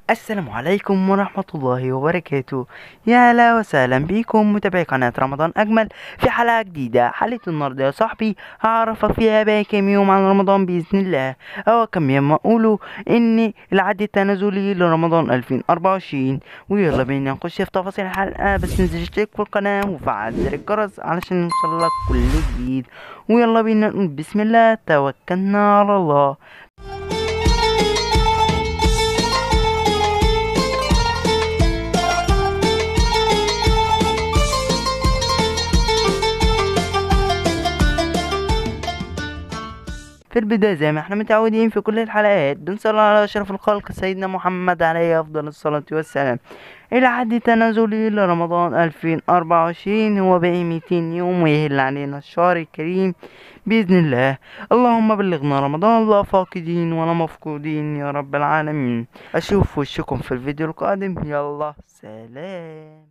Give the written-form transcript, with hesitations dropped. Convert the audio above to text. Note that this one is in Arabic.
السلام عليكم ورحمة الله وبركاته. يا هلا وسهلا بكم متابعي قناة رمضان أجمل في حلقة جديدة. حلقة النهاردة يا صاحبي هعرفك فيها باقي كام يوم عن رمضان بإذن الله، أو كم يوم أقوله إن العد التنازلي لرمضان 2024. ويلا بينا نخش في تفاصيل الحلقة، بس تنزل اشترك في القناة وفعل زر الجرس علشان يوصلك كل جديد. ويلا بينا نقول بسم الله توكلنا على الله. في البداية زي ما احنا متعودين في كل الحلقات بنصلي على أشرف الخلق سيدنا محمد عليه أفضل الصلاة والسلام. العد تنازلي لرمضان 2024 هو باقي 200 يوم ويهل علينا الشهر الكريم بإذن الله. اللهم بلغنا رمضان لا فاقدين ولا مفقودين يا رب العالمين. أشوف وشكم في الفيديو القادم، يلا سلام.